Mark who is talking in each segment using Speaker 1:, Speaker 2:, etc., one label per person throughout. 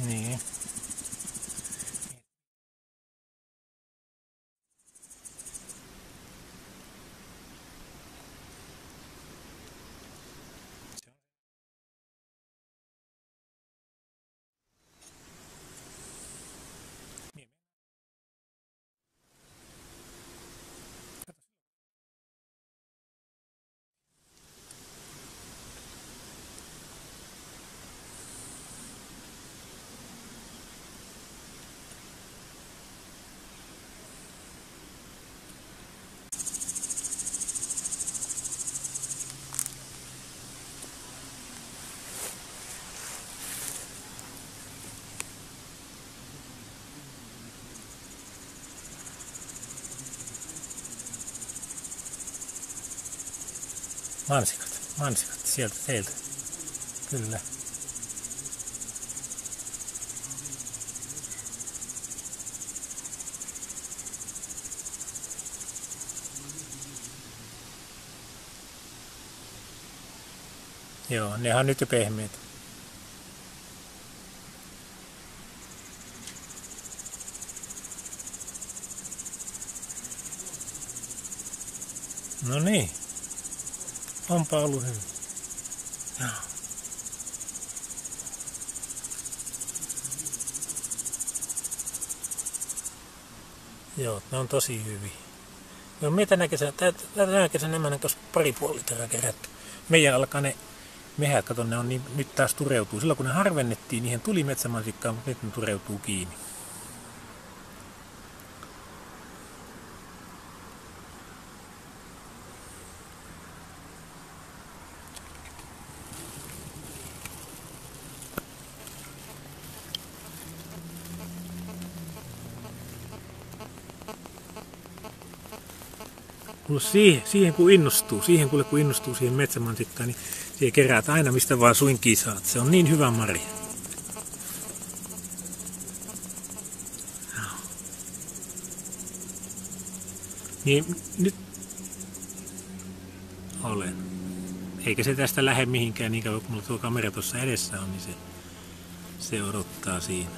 Speaker 1: Niin. Mansikat sieltä teiltä. Kyllä. Joo, nehän on nyt jo pehmeitä. No niin. Onpa ollut hyvin. Joo. Joo, ne on tosi hyviä. Joo, minä tänä kesänä enemmän kanssa 2,5 litraa kerätty. Meidän alkaa ne mehät, kato, ne on niin, nyt taas tureutuu. Silloin kun ne harvennettiin, niihin tuli metsämansikkaa, mutta nyt ne tureutuu kiinni. Siihen kun innostuu siihen metsämansikkaan, niin siihen keräät aina mistä vaan suinkin saat. Se on niin hyvä marja. Niin nyt olen. Eikä se tästä lähde mihinkään niin kauan, kun mulla tuo kamera tuossa edessä on, niin se odottaa siinä.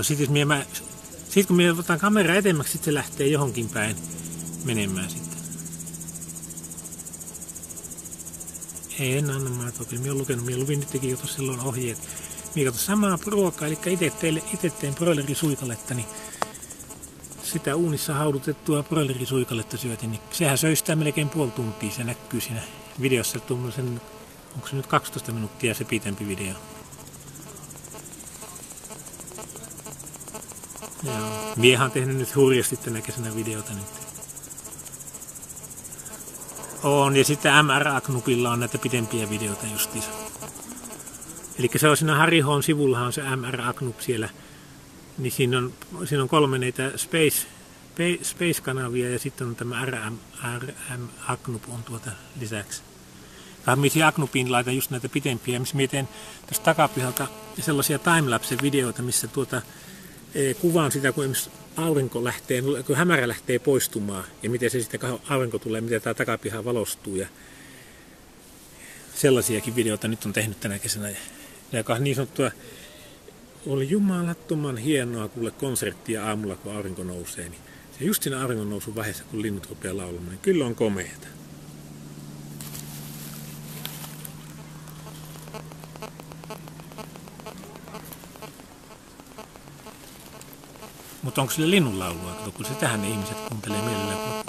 Speaker 1: Sitten kun minä otan kamera etemmäksi, sitten se lähtee johonkin päin menemään sitten. Ei en anna maitoa, kyllä minä olen lukenut. Minä luvin nytkin jo silloin ohjeet. Minä katson samaa ruokaa, eli itse teen broilerisuikaletta, niin sitä uunissa haudutettua broilerisuikaletta syötin, niin sehän söistää melkein puoli tuntia. Se näkyy siinä videossa, onko se nyt 12 minuuttia se pitempi video. Joo. Miehän on tehnyt nyt hurjasti tänä kesänä videota nyt. On, ja sitten MRA-knupilla on näitä pitempiä videoita justiinsa. Eli se on siinä Harry H:n sivullahan on se MRA-knup siellä. Niin siinä on 3 näitä Space-kanavia ja sitten on tämä RMA-knup on lisäksi. Missä Aknupiin laitan just näitä pitempiä, missä mietin tästä takapihalta sellaisia timelapse-videoita, missä kuvaan sitä, kun aurinko lähtee, kun hämärä lähtee poistumaan ja miten se sitten aurinko tulee, miten tämä takapiha valostuu ja sellaisiakin videoita nyt on tehnyt tänä kesänä. Joka on niin sanottua, oli jumalattoman hienoa kuule konserttia aamulla, kun aurinko nousee. Niin se just siinä auringon nousun vaiheessa, kun linnut rupeaa laulamaan, niin kyllä on komeeta. Mutta onko sille linnunlaulua? Kun sitähän ne ihmiset kuuntelee mielellään.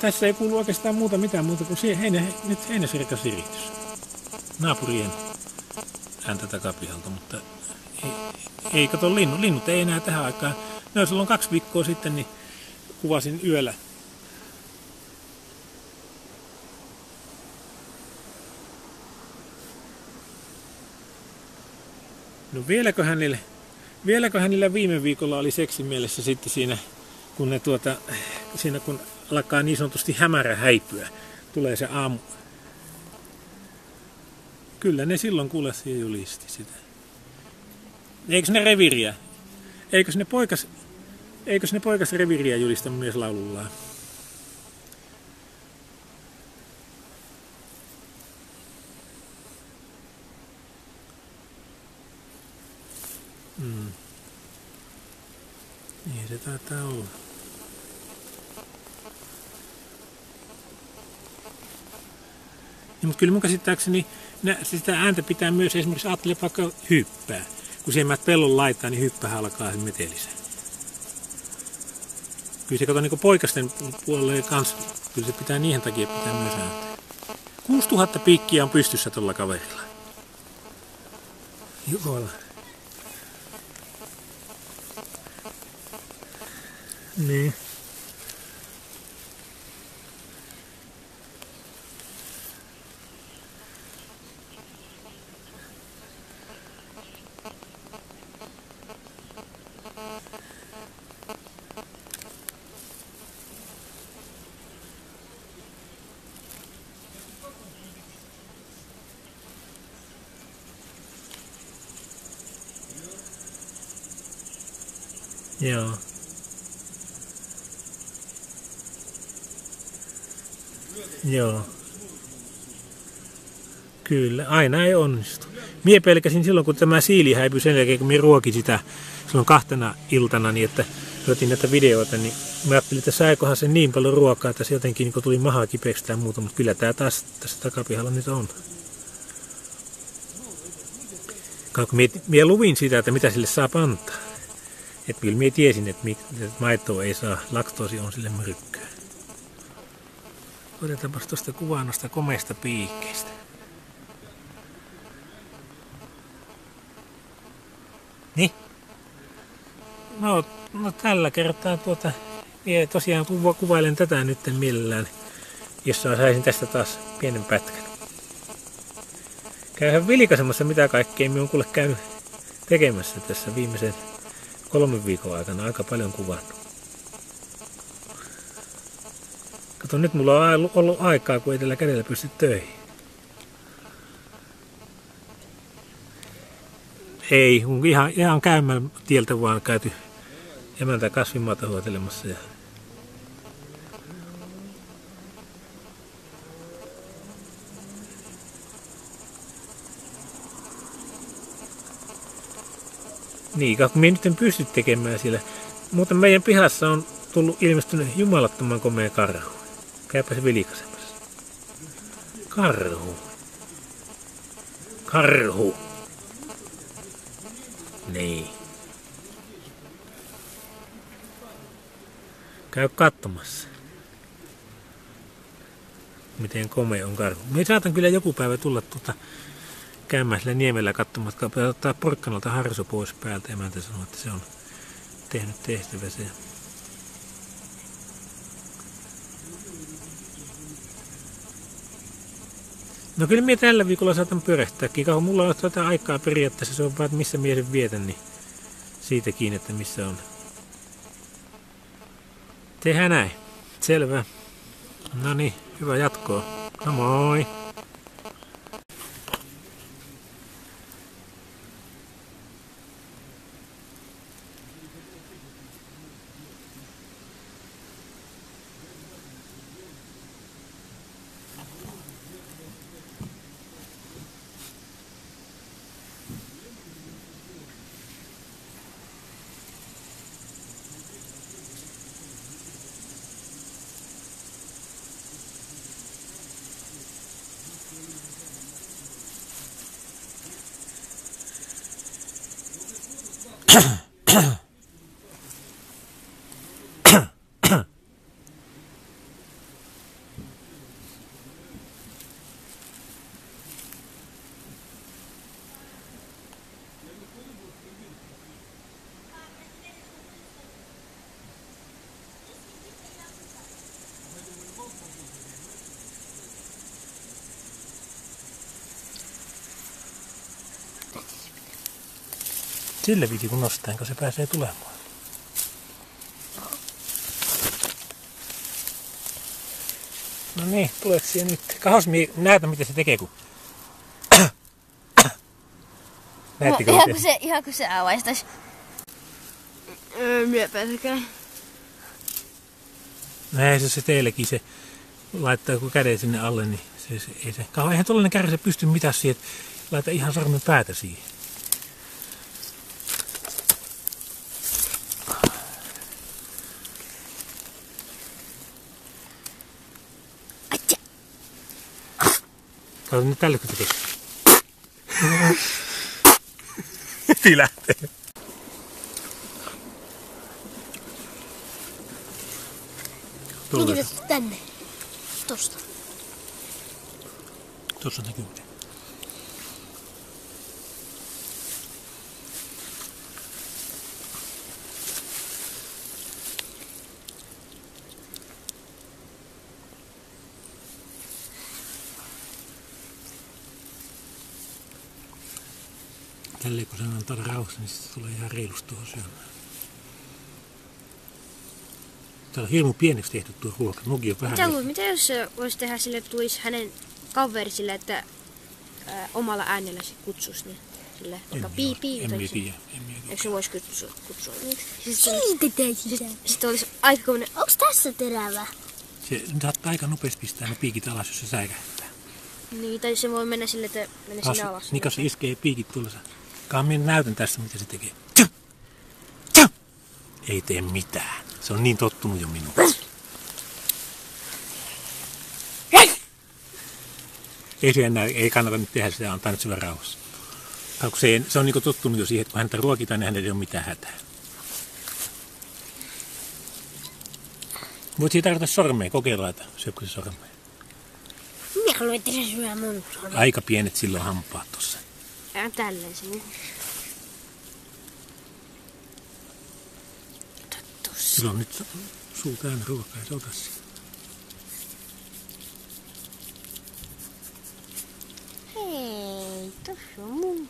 Speaker 1: Tässä ei kuulu oikeastaan mitään muuta kuin heinäsirkasiristys. Naapurien ääntä takapihalta, mutta ei kato linnut ei enää tähän aikaan. No silloin 2 viikkoa sitten niin kuvasin yöllä. No vieläköhän niillä viime viikolla oli seksimielessä sitten siinä, kun ne siinä kun alkaa niin sanotusti hämärä häipyä, tulee se aamu. Kyllä ne silloin kuule siihen julisti sitä. Eikö ne reviiriä? Eikö ne poikas reviiriä julista mies laulullaan? Niin se taitaa olla. Ja, mutta kyllä mun käsittääkseni sitä ääntä pitää myös esimerkiksi ajatella vaikka hyppää. Kun siihen menet pellon laitaan, niin hyppää alkaa metelissä. Kyllä se kato niin poikasten puolelle kanssa. Kyllä se pitää niihin takia pitää myös ääntä. 6000 piikkiä on pystyssä tuolla kaverilla. Jukola. Niin. Joo. Joo. Kyllä, aina ei onnistu. Mie pelkäsin silloin, kun tämä siili häipyi sen jälkeen, kun mie ruokin sitä silloin 2 iltana, niin että otin näitä videoita, niin mä ajattelin, että saikohan se niin paljon ruokaa, että se jotenkin niin tuli mahaa kipeäksi tai muuta, mutta kyllä tämä taas tässä takapihalla nyt on. Kun mie luvin sitä, että mitä sille saa antaa. Että kyllä mie tiesin, että maitoa ei saa, laktoosi on sille myrkkyä. Otetaanpas tuosta kuvaa noista komeista piikkeistä. Niin. No tällä kertaa mie tosiaan kuvailen tätä nyt mielellään, jos saisin tästä taas pienen pätkän. Käyhän vilkaisemassa mitä kaikkea mie on kuule käynyt tekemässä tässä viimeisen 3 viikon aikana, aika paljon kuvannut. Kato, nyt mulla on ollut aikaa, kun ei tällä kädellä pysty töihin. Ei, ihan käymällä tieltä vaan käyty emäntä kasvimaata hoitelemassa. Niin, kun minä nyt en pysty tekemään siellä. Muuten meidän pihassa on ilmestynyt jumalattoman komea karhu. Käypäs vilkaisemassa. Karhu. Karhu. Niin. Käy katsomassa. Miten komea on karhu. Me saatan kyllä joku päivä tulla käymään sillä niemellä katsomaan, että ottaa porkkanalta harso pois päältä. Emäntä sanoo, että se on tehnyt tehtävänsä. No kyllä minä tällä viikolla saatan pyörähtääkin. Kauan mulla on tätä aikaa periaatteessa, se on vaan, että missä minä sen vietän, niin siitä kiinni, että missä on. Tehdään näin. Selvä. No niin, hyvä jatkoa. No moi. Sillä piti kun nostaa, kun se pääsee tulemaan. No niin, tuleeko siihen nyt? Kahos näytä miten se tekee, kun... Näettikö
Speaker 2: no, ihan kun se avaistaisi. Myöpäisekään.
Speaker 1: Näin se teillekin se laittaa kun käden sinne alle, niin se ei se. Eihän tuollainen kärse pysty mitään siihen, että laita ihan sormen päätä siihen. Kato nyt tälle kun tekee. Heti lähtee.
Speaker 2: Minkä tästä tänne? Tosta.
Speaker 1: Tuossa on näkyy. Tälleen kun sen antaa rauhassa, niin sitten tulee ihan reilusti tuohon syömään. Täällä on hirmu pieneksi tehty tuo ruoka. Nuki on vähän...
Speaker 2: Mitä jos se voisi tehdä sille, että tulisi hänen kaveri sille, että omalla äänellä se kutsuisi niin sille, vaikka pii.
Speaker 1: En tiedä.
Speaker 2: Eikö se voisi kutsua niitä?
Speaker 3: Siitä teet sitä.
Speaker 2: Sitten olisi aika komminen.
Speaker 3: Onks tässä terävä?
Speaker 1: Se saattaa aika nopeasti pistää ne piikit alas, jos se säikähtää.
Speaker 2: Niin, tai se voi mennä sille, että mennä sinne alas.
Speaker 1: Niin kun se iskee piikit tuolla. Minä näytän tässä, mitä se tekee. Tjuh! Tjuh! Ei tee mitään. Se on niin tottunut jo minuun. Ei kannata nyt tehdä sitä, antaa nyt syvä rauhassa. Se on niin tottunut jo siihen, että kun häntä ruokitaan, niin hänellä ei ole mitään hätää. Voit siitä tarvita sormea, kokeilla, että syökö se sormea.
Speaker 3: Minä haluan, että se syö mun sormea.
Speaker 1: Aika pienet silloin hampaat tossa.
Speaker 2: Ja tälleen se nyt.
Speaker 1: Sillä on nyt suu täynnä ruokaa ja se ota siinä.
Speaker 2: Hei, tossa on mun.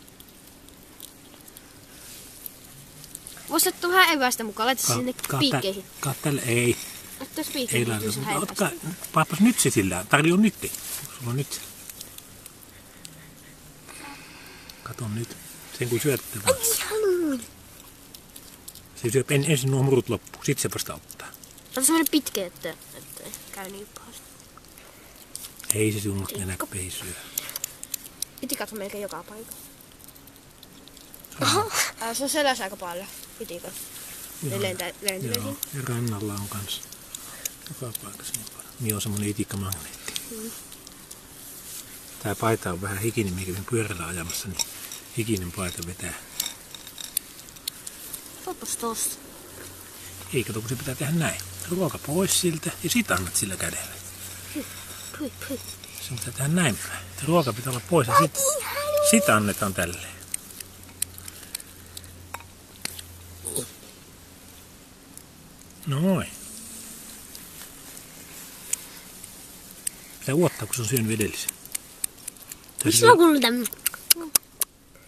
Speaker 2: Voisi ottaa vähän evästä mukaan, laita se sinne piikkeihin.
Speaker 1: Tälle ei.
Speaker 2: Ottais piikkeihin, niin se on vähän evästä.
Speaker 1: Paappas nyt se sillä. Tarjoa nyt. Sulla on nyt se. Kato nyt. Sen kun syöt. Se syö ensin nuo murut loppuun. Sitten se vasta ottaa.
Speaker 2: On semmoinen pitkä, että käy niin pahasti.
Speaker 1: Ei se sun nenäppei syö.
Speaker 2: Itikat on melkein joka paikka. Se on selässä aika paljon. Itikat. Ne lentelee.
Speaker 1: Joo, ja rannalla on kans. Joka paikassa niin paljon. Niin on semmonen itikkamagneetti. Tää paita on vähän hikinen, mikä kävin pyörällä ajamassa, niin hikinen paita vetää.
Speaker 2: Oppas tosta.
Speaker 1: Ei kato, kun se pitää tehdä näin. Ruoka pois siltä ja sit annat sillä kädellä.
Speaker 2: Pui.
Speaker 1: Se pitää tehdä näin päin. Ruoka pitää olla pois ja sit annetaan tälleen. Noin. Pitää uottaa, kun se on syönyt edellisen.
Speaker 3: Missä on kuullut tämmönen?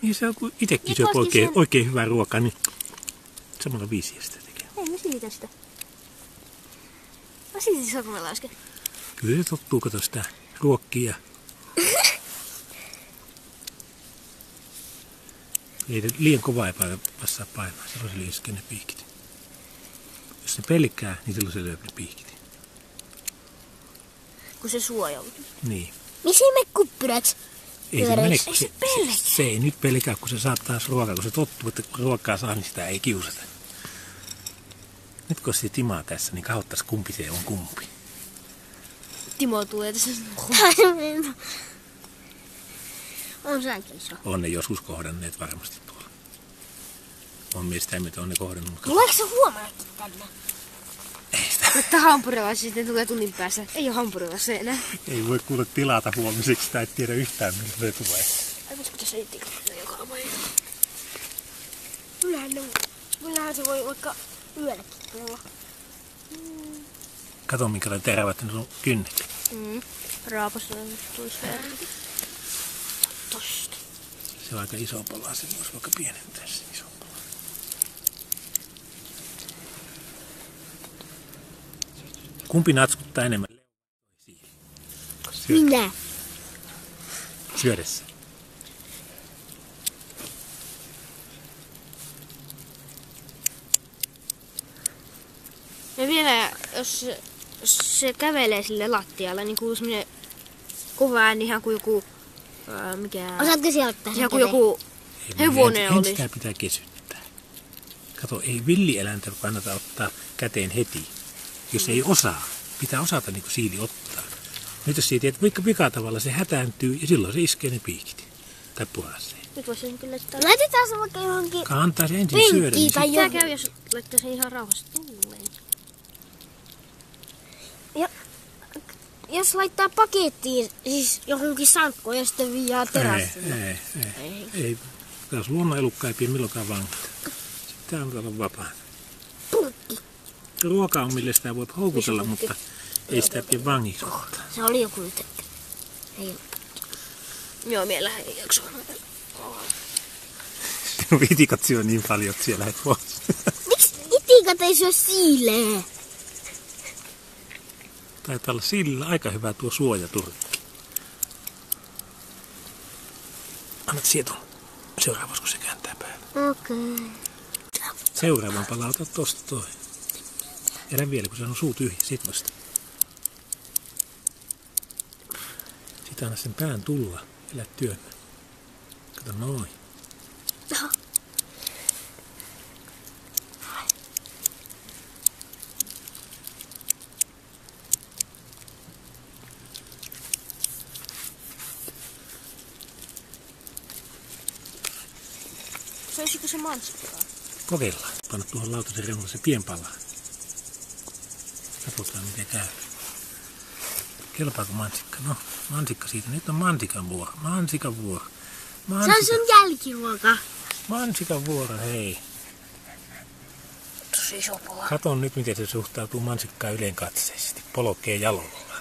Speaker 1: Niin se on, kun itekin syö oikein hyvää ruokaa, niin samalla viisiä sitä tekee.
Speaker 2: Ei, mä silitä sitä. Mä silti sormella äsken.
Speaker 1: Kyllä se tottuu, kato sitä ruokkia. Ei liian kovaa ei passaa painaa, silloin se liiskee ne piikit. Jos se pelkää, niin silloin se löy ne piikit.
Speaker 2: Kun se suojautuu.
Speaker 1: Niin.
Speaker 3: Missä ei mene kuppyräksi?
Speaker 1: Ei se mene, kun se ei nyt pelkää, kun se saa taas ruokaa. Kun se tottuu, että kun ruokaa saa, niin sitä ei kiusata. Nyt kun se Timaa tässä, niin kahottais kumpi se on kumpi.
Speaker 2: Timo tulee tässä.
Speaker 3: On se aika iso.
Speaker 1: On ne joskus kohdanneet varmasti tuolla. On mielestäni, mitä on ne kohdannut.
Speaker 3: Tuleeko se huomaakin tänne?
Speaker 1: Ei sitä.
Speaker 2: Laittaa hampurilaisia, sitten tulee tunnin päässä. Ei oo hampurilaisia enää.
Speaker 1: Ei voi kuule tilata huomiseksi, sitä ei tiedä yhtään, miltä se tulee.
Speaker 2: Ai voisiko tässä itikasta joka paikka? Kyllähän se voi vaikka yölläkin tulla.
Speaker 1: Kato, minkälainen terävät ne on kynnet.
Speaker 2: Raapassa tulisi verran. Tosta.
Speaker 1: Se on aika iso pala, se voisi vaikka pienentää sen iso pala. Kumpi natskuttaa enemmän?
Speaker 3: Minä.
Speaker 1: Syödessä.
Speaker 2: Ja vielä, jos se kävelee sille lattialle, niin kuuluu semmonen kova ääni ihan kuin joku... mikä...
Speaker 3: Osaatko siellä ottaa
Speaker 2: ihan kuin joku hevonen olisi.
Speaker 1: Sitä pitää kesyttää. Kato, ei villieläintä kannata ottaa käteen heti. Jos ei osaa, pitää osata niin kuin siili ottaa. Nyt jos siitä teet vaikka vikatavalla, se hätääntyy ja silloin se iskee ne piikit. Tai puhasee.
Speaker 2: Nyt voisin kyllä laittaa.
Speaker 3: Laitetaan se vaikka johonkin
Speaker 1: Antaa se ensin syödä. Niin
Speaker 3: tai
Speaker 2: Tää käy, jos laittaa sen ihan rauhassa tulleen.
Speaker 3: Ja jos laittaa pakettiin, siis johonkin sankkoon ja sitten viiaa terassille.
Speaker 1: Ei. Taas luonnonelukka ei pidä milloinkaan vangita. Sitten on olla vapaa.
Speaker 3: Punkki.
Speaker 1: Ruoka on, millä sitä voit houkutella, mutta ei sitä pidä vangiksi.
Speaker 3: Se oli joku nyt. Ei ole.
Speaker 2: Joo, mie lähden jaksoon.
Speaker 1: Sinun itikat syö niin paljon, että siellä lähdet pois.
Speaker 3: Miksi itikat ei syö siileä?
Speaker 1: Taitaa olla sillä aika hyvä tuo suojaturkki. Annat sietun seuraavaksi, kun se kääntää päälle.
Speaker 3: Okei.
Speaker 1: Seuraavan palauta tosta toi. Elä vielä, kun se on suu tyhjä. Sit vasta. Sitten anna sen pään tulla. Elä työnnä. Kato noin.
Speaker 2: Söisikö se mansikkaa?
Speaker 1: Kokeillaan. Panna tuohon lautasen reunalle se pienpala. Katsotaan miten käy. Kelpaako mansikka? No, mansikka siitä. Nyt on mansikan vuoro. Mansikan vuoro.
Speaker 3: Se on sun jälkiruoka.
Speaker 1: Mansikan vuoro, hei.
Speaker 2: Tosi sopoa.
Speaker 1: Katon nyt, miten se suhtautuu mansikkaan ylenkatseisesti. Polkee jalolla.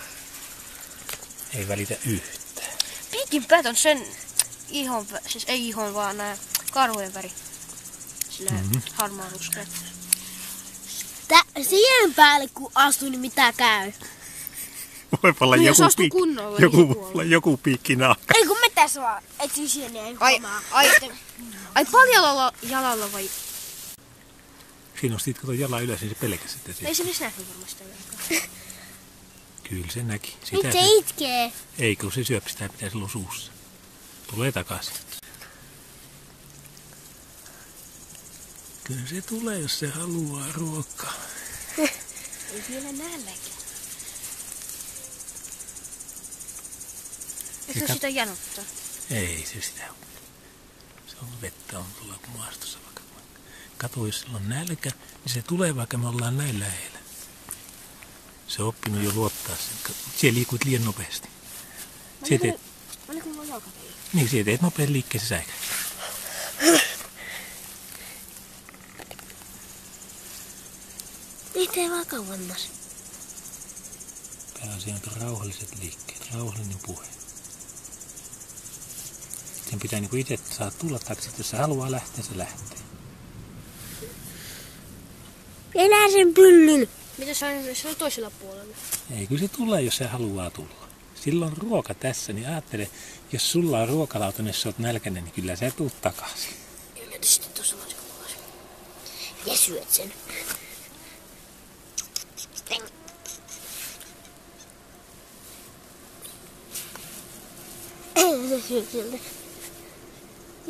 Speaker 1: Ei välitä yhtään.
Speaker 2: Piikin päät on sen ihon, siis ei ihon, vaan nää karvojen väri. Sillä harmaa ruskeat.
Speaker 3: Siihen päälle kun astuu, niin mitä käy?
Speaker 1: Voi olla
Speaker 2: No, jos astuu kunnolla, niin
Speaker 1: joku piikki naakka.
Speaker 3: Ei kun me tässä vaan etsin siihen, niin ei huomaa.
Speaker 2: Ai paljon jalalla vai?
Speaker 1: Siinä on sitten, kato jalan ylös, niin se pelkäsi sitten.
Speaker 2: Ei se edes nähnyt varmasti jalkaa.
Speaker 1: Kyllä se näki.
Speaker 3: Nyt se itkee.
Speaker 1: Ei, kun se syöpi sitä pitää silloin suussa. Tulee takaisin. Kyllä se tulee, jos se haluaa ruokaa.
Speaker 2: Ei vielä nälläkään. Eikö sitä janottaa?
Speaker 1: Ei se sitä. Se on vettä on tuolla maastossa vaikka. Kato, jos sillä on nälkä, niin se tulee vaikka me ollaan näin lähellä. Se on oppinut jo luottaa sen. Siellä liikuit liian nopeasti.
Speaker 2: Oliko mulla jalkapäin?
Speaker 1: Niin, siellä teet nopean liikkeen se säikä.
Speaker 3: Ei tee vaan kauemmas.
Speaker 1: Pääasia on rauhalliset liikkeet, rauhallinen puhe. Sen pitää niinku itse saa tulla taksi, jos se haluaa lähteä, se lähtee.
Speaker 3: Enää sen pyllyn.
Speaker 2: Mitä se on, se on toisella puolella?
Speaker 1: Ei, kyllä se tulee, jos se haluaa tulla. Silloin on ruoka tässä, niin ajattele, jos sulla on ruokalauta, jos sä oot nälkäinen, niin kyllä sä tuut takaisin.
Speaker 3: Ja nyt sitten tuossa on se kuvaus. Ja syöt sen. Ei se syö siltä.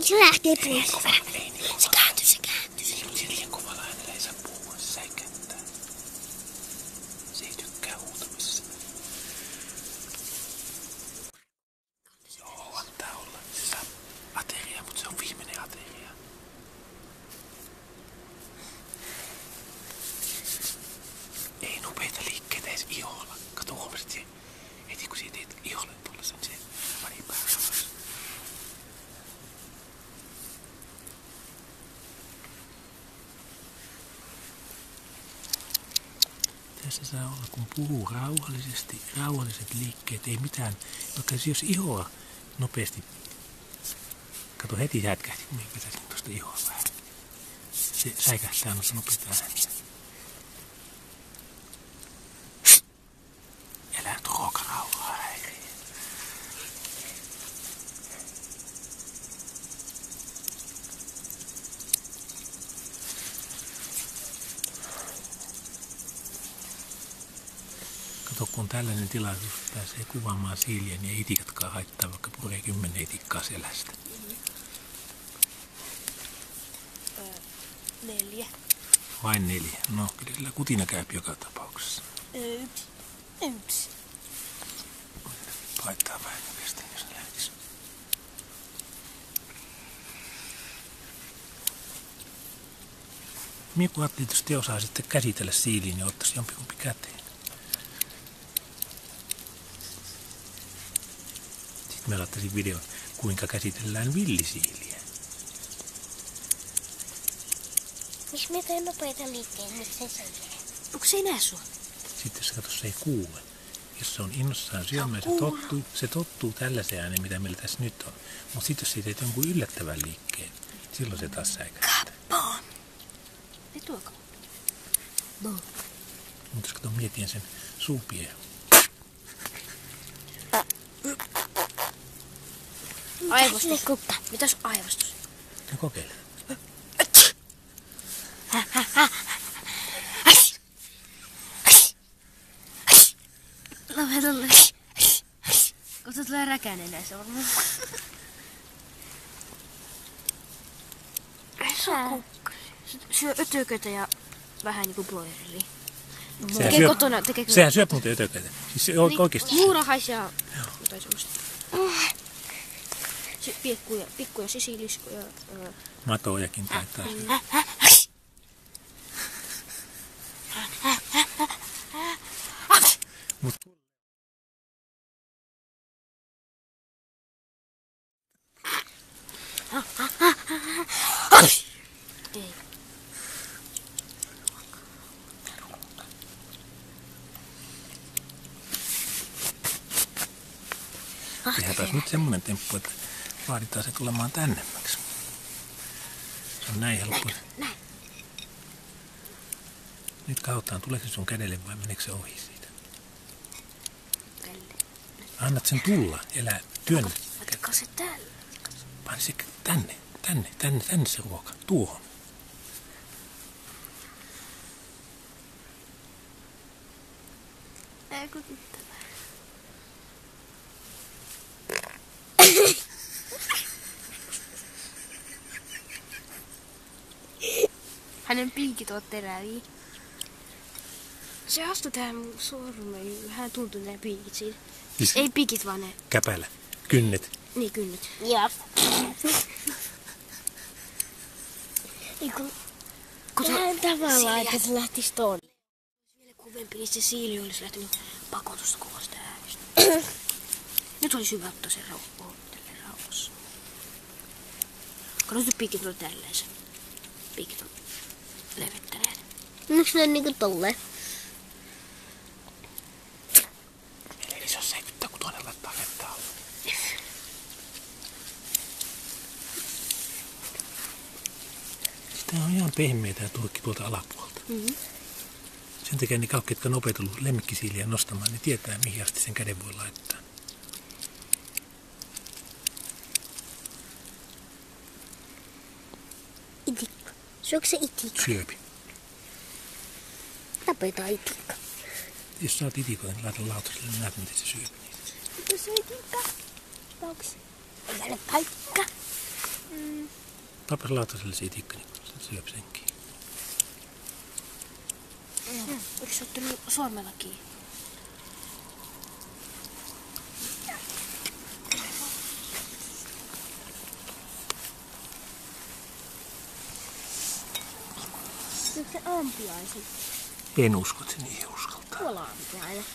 Speaker 3: Se lähtee pois. Se kääntyy.
Speaker 1: Se liian kovalla äänellä ei saa puhua, se säikättää. Se ei tykkää huutamisesta. Joo, antaa olla. Se saa ateria, mutta se on viimeinen ateria. Ei nopeita liikkeitä edes iholla. Kato, huomasit se. Heti kun siitä teet iholle tuollaisen, se pani päällä alas. Tässä saa olla, kun puhuu rauhallisesti, rauhalliset liikkeet, ei mitään. Vaikka jos ihoa nopeasti, kato heti jätkähti, kun minä vetäisin tuosta ihoa vähän. Se säikähtää noissa nopeita ääniä. Elää nyt ruokarauhaa häiriä. Kato, kun tällainen tilaisuus pääsee kuvaamaan siiliä, niin ei itikatkaan haittaa, vaikka puree 10 itikkaa selästä.
Speaker 2: 4.
Speaker 1: Vain 4. No, kyllä sillä kutina käy joka tapauksessa.
Speaker 2: 1.
Speaker 1: laittaa vähän kestä, jos ne lähtisi. Minä kun ajattelin, että jos te osaisitte käsitellä siiliä, niin ottaisi jompikumpi käteen. Sitten me laittaisin videon, kuinka käsitellään villisiiliä.
Speaker 3: Miksi me teen nopeita liikkeitä, miksi se syö?
Speaker 2: Onko se ei näe sua?
Speaker 1: Sitten se se ei kuule. Jos se on innossaan syömään, se tottuu tällaiseen ääneen, mitä meillä tässä nyt on. Mutta sitten jos siitä teet jonkun yllättävän liikkeen, silloin se taas säikähtää.
Speaker 2: Kapaan! Ei tuokaan.
Speaker 1: Mutta jos katon mietin sen suupien.
Speaker 2: Aivostus. Mitäs aivostus?
Speaker 1: No kokeile.
Speaker 2: Lopetalle. Koska tulee räkäinen näissä varmaan. Syö ötököitä ja vähän niinku broileria.
Speaker 1: Sehän syöp muuten ötököitä. Siis oikeesti.
Speaker 2: Muurahais ja jotain semmoista. Pikkuja sisiliskoja.
Speaker 1: Matojakin taitaa. Mut
Speaker 2: Ei.
Speaker 1: tehdään nyt semmonen temppu, että vaaditaan se tulemaan tännemmäksi. Se on näin helppo.
Speaker 2: Näin.
Speaker 1: Nyt katsotaan, tuleeko se sun kädelle vai meneekö se ohi siitä? Annat sen tulla, elää, työnnä.
Speaker 2: Otekaa se täällä.
Speaker 1: Pane se tänne se ruoka, tuohon.
Speaker 2: Ei kun hänen piikit on teräviä. Se astui tähän mun sormeen. Vähän tuntui ne piikit siitä.
Speaker 1: Siis
Speaker 2: ei piikit vaan ne.
Speaker 1: Käpälä, kynnet.
Speaker 2: Niin kynnet.
Speaker 3: Joo. Vähän tavallaan, että se lähtisi tonne.
Speaker 2: Vielä kuvempi, niin se siili olisi lähtenyt pakotusta kovasta äänestä. Nyt olisi hyvä ottaa se rauhassa. Kato, nyt piikit on tälleen. Piikit on levettäneet.
Speaker 3: Miksi ne on niinku tolleen?
Speaker 1: Eli se on seivyttää, kun toinen laittaa vettä alla. Sitä on ihan pehmeitä ja turkki tuolta alapuolta.
Speaker 2: Mm-hmm.
Speaker 1: Sen takia ne kaikki, jotka on nopeat ollut lemmikkisiiliä nostamaan, niin tietää, mihin asti sen käden voi laittaa.
Speaker 3: Itikka. Syökö se itikka?
Speaker 1: Syöpi.
Speaker 3: Tapetaan itikka.
Speaker 1: Jos saat itikoita, niin laita lautaselle, niin näet, miten se syöpi niitä.
Speaker 3: Mitä se itikka? Onks? Eikä ne paikka.
Speaker 1: Tapas lautaselle se itikka, niin se syöp senkin.
Speaker 2: Eikö se ottanut sormella kiinni?
Speaker 3: Syökö se ampiaisi?
Speaker 1: En usko, että se niihin uskaltaa.
Speaker 3: Tuolla ampiainen.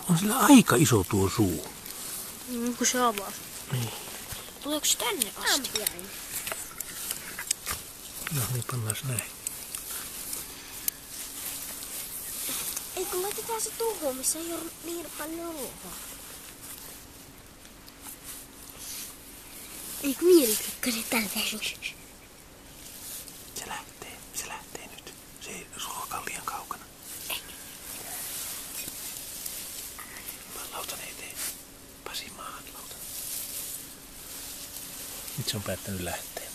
Speaker 1: On sillä aika iso tuo suu.
Speaker 2: Kun se avaa.
Speaker 1: Niin.
Speaker 2: Tuleeko se tänne asti?
Speaker 3: Ampiainen.
Speaker 1: No niin, pannaan se näin.
Speaker 3: Ei kun laitetaan se tuohon, missä ei ole niin paljon ruokaa. Eikö mielikykkä se tälleen?
Speaker 1: Se lähtee nyt. Se ei ruokaa liian kaukana.
Speaker 2: Ei.
Speaker 1: Lautan eteen. Pasi maahan lautan. Nyt se on päättänyt lähteä.